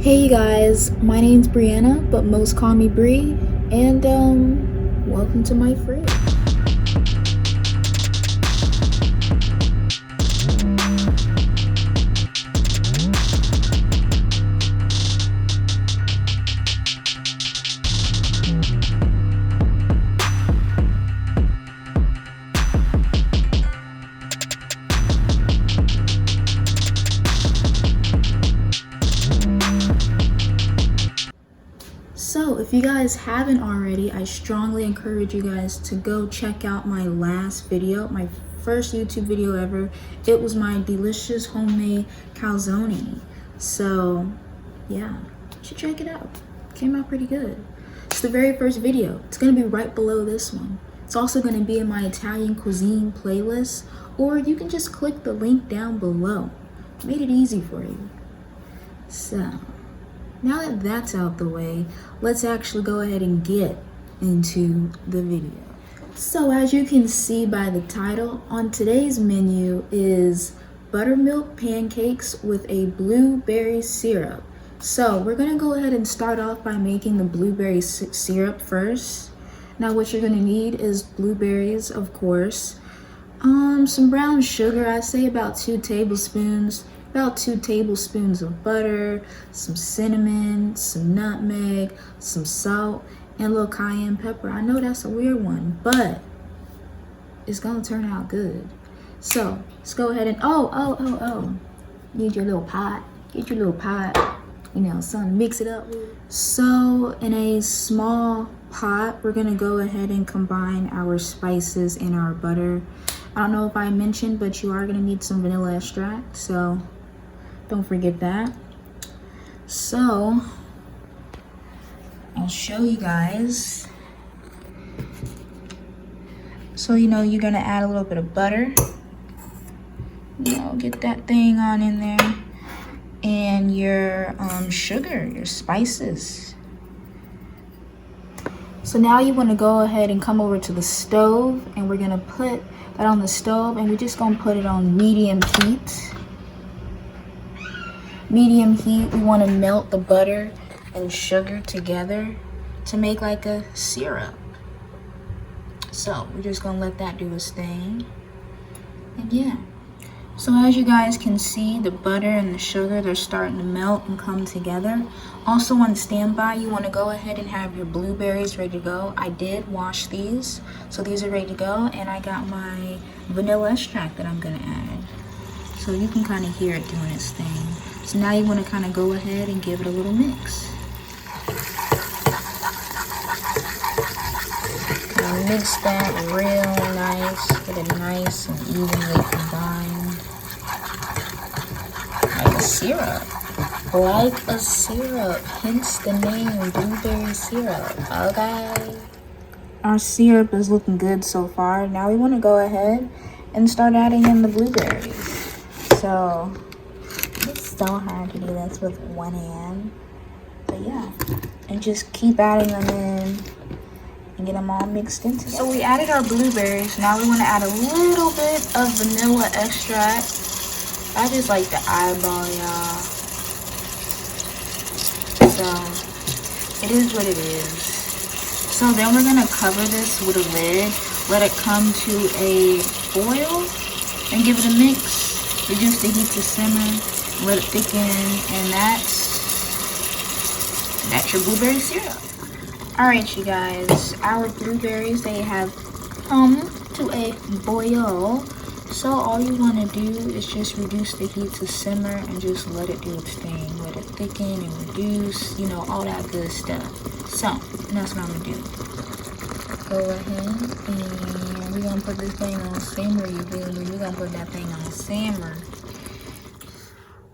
Hey guys, my name's Brianna, but most call me Bree, and welcome to my fridge. So if you guys haven't already, I strongly encourage you guys to go check out my last video, my first YouTube video ever. It was my delicious homemade calzone. So yeah, you should check it out. Came out pretty good. It's the very first video. It's gonna be right below this one. It's also gonna be in my Italian cuisine playlist, or you can just click the link down below. Made it easy for you. So now that that's out the way, let's actually go ahead and get into the video. So as you can see by the title, on today's menu is buttermilk pancakes with a blueberry syrup. So we're gonna go ahead and start off by making the blueberry syrup first. Now what you're gonna need is blueberries, of course, some brown sugar, I say about 2 tablespoons, about 2 tablespoons of butter, some cinnamon, some nutmeg, some salt, and a little cayenne pepper. I know that's a weird one, but it's gonna turn out good. So let's go ahead and need your little pot. Get your little pot, you know, something to mix it up with. So in a small pot, we're gonna go ahead and combine our spices and our butter. I don't know if I mentioned, but you are gonna need some vanilla extract, so don't forget that. So I'll show you guys. So you're gonna add a little bit of butter. Get that thing on in there, and your sugar, your spices. So now you want to go ahead and come over to the stove, and we're gonna put that on the stove, and we're just gonna put it on medium heat. Medium heat, we want to melt the butter and sugar together to make like a syrup. So we're just gonna let that do its thing. And yeah, so as you guys can see, the butter and the sugar, they're starting to melt and come together. Also on standby, you want to go ahead and have your blueberries ready to go. I did wash these, so these are ready to go, and I got my vanilla extract that I'm gonna add. So you can kind of hear it doing its thing. So now you want to kind of go ahead and give it a little mix. And mix that real nice, get it nice and evenly combined. Like a syrup. Like a syrup, hence the name, blueberry syrup, okay? Our syrup is looking good so far. Now we want to go ahead and start adding in the blueberries. So it's so hard to do this with one hand, but yeah, and just keep adding them in and get them all mixed in together. So we added our blueberries. Now we want to add a little bit of vanilla extract. I just like the eyeball, y'all. So it is what it is. So then we're gonna cover this with a lid, let it come to a boil, and give it a mix. Reduce the heat to simmer, let it thicken, and that's your blueberry syrup. Alright, you guys, our blueberries, they have come to a boil. So all you want to do is just reduce the heat to simmer and just let it do its thing. Let it thicken and reduce, all that good stuff. So that's what I'm going to do. Go ahead and we're going to put this thing on simmer, you feel me? We're going to put that thing on simmer.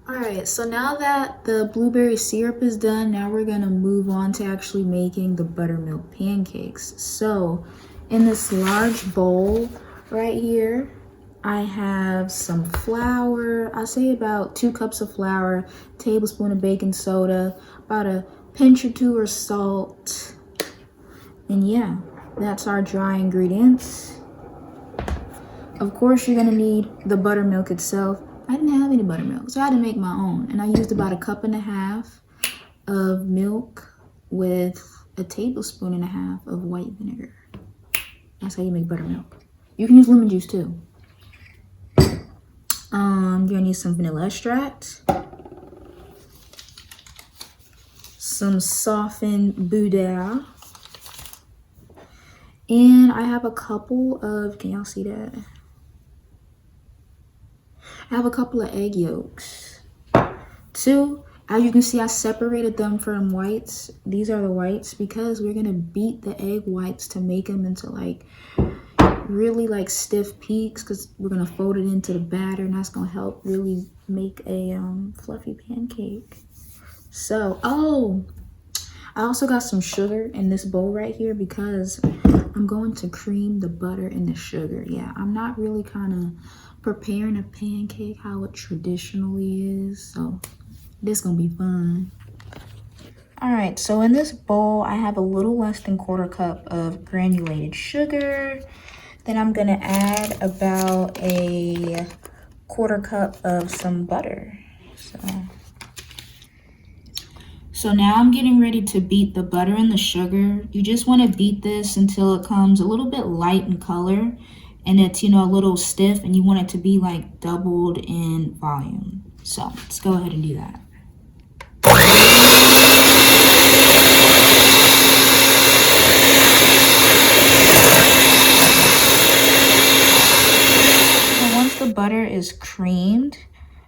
Alright, so now that the blueberry syrup is done, now we're going to move on to actually making the buttermilk pancakes. So in this large bowl right here, I have some flour. I say about 2 cups of flour, tablespoon of baking soda, about a pinch or 2 of salt. And yeah, that's our dry ingredients. Of course, you're gonna need the buttermilk itself. I didn't have any buttermilk, so I had to make my own. And I used about 1.5 cups of milk with a tablespoon and a half of white vinegar. That's how you make buttermilk. You can use lemon juice too. You're gonna need some vanilla extract, some softened Boudin, and I have a couple of, can y'all see that? I have a couple of egg yolks. Two, as you can see, I separated them from whites. These are the whites because we're gonna beat the egg whites to make them into like really like stiff peaks, because we're gonna fold it into the batter, and that's gonna help really make a fluffy pancake. So, oh, I also got some sugar in this bowl right here because I'm going to cream the butter and the sugar. Yeah, I'm not really kind of preparing a pancake how it traditionally is, so this is gonna be fun. All right, so in this bowl, I have a little less than 1/4 cup of granulated sugar. Then I'm gonna add about a 1/4 cup of some butter. So now I'm getting ready to beat the butter and the sugar. You just wanna beat this until it comes a little bit light in color and it's, you know, a little stiff, and you want it to be like doubled in volume. So let's go ahead and do that. Once the butter is creamed,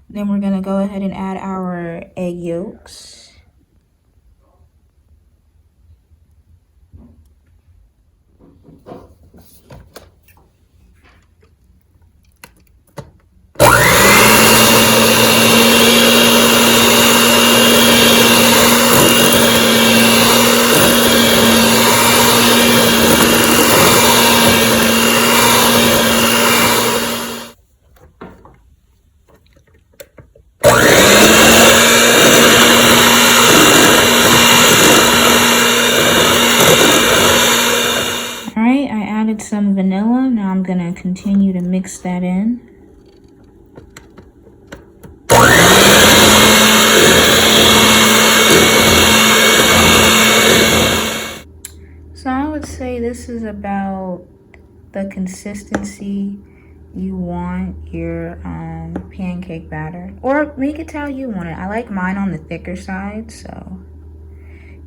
then we're gonna go ahead and add our egg yolks. Some vanilla. Now I'm gonna continue to mix that in. So I would say this is about the consistency you want your pancake batter, or make it how you want it. I like mine on the thicker side, so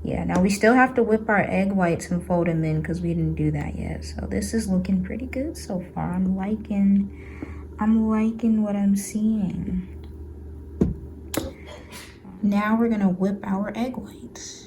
yeah. Now we still have to whip our egg whites and fold them in because we didn't do that yet. So this is looking pretty good so far. I'm liking what I'm seeing. Now we're gonna whip our egg whites.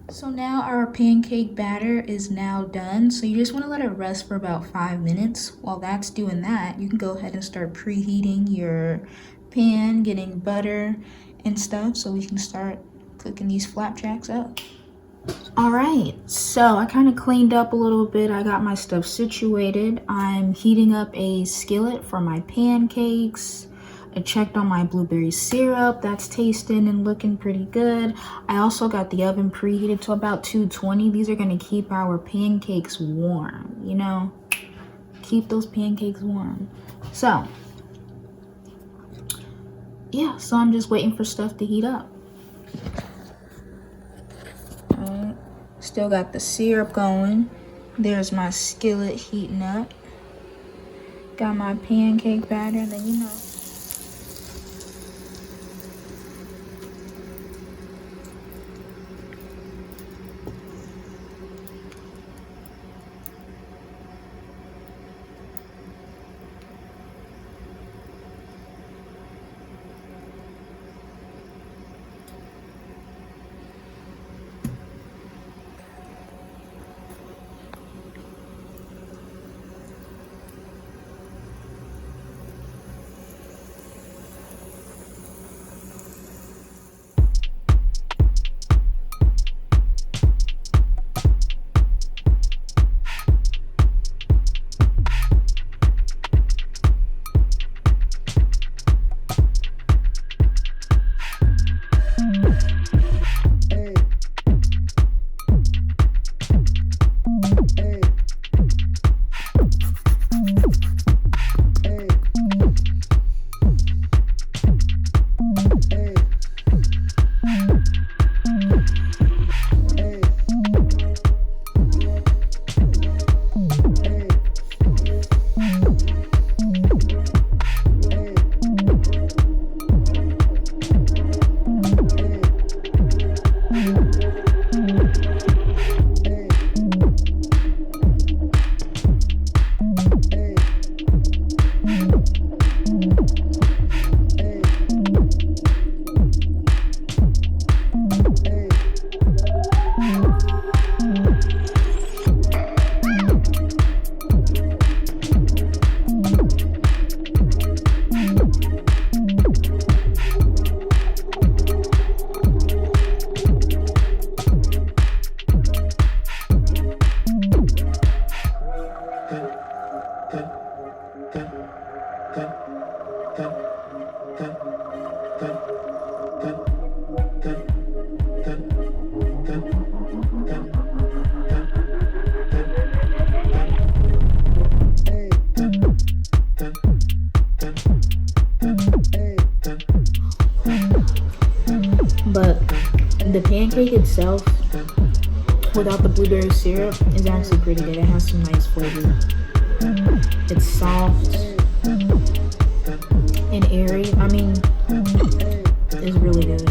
So now our pancake batter is now done. So you just want to let it rest for about 5 minutes. While that's doing that, you can go ahead and start preheating your pan, getting butter and stuff, so we can start cooking these flapjacks up. All right, so I kind of cleaned up a little bit. I got my stuff situated. I'm heating up a skillet for my pancakes. I checked on my blueberry syrup. That's tasting and looking pretty good. I also got the oven preheated to about 220. These are gonna keep our pancakes warm, you know? Keep those pancakes warm. So, yeah, so I'm just waiting for stuff to heat up. All right, still got the syrup going. There's my skillet heating up. Got my pancake batter, then you know. But the pancake itself, without the blueberry syrup, is actually pretty good. It has some nice flavor. It's soft and airy. I mean, it's really good.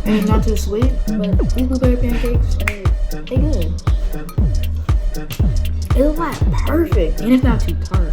And not too sweet, but these blueberry pancakes, they good. It's like perfect, and it's not too tart.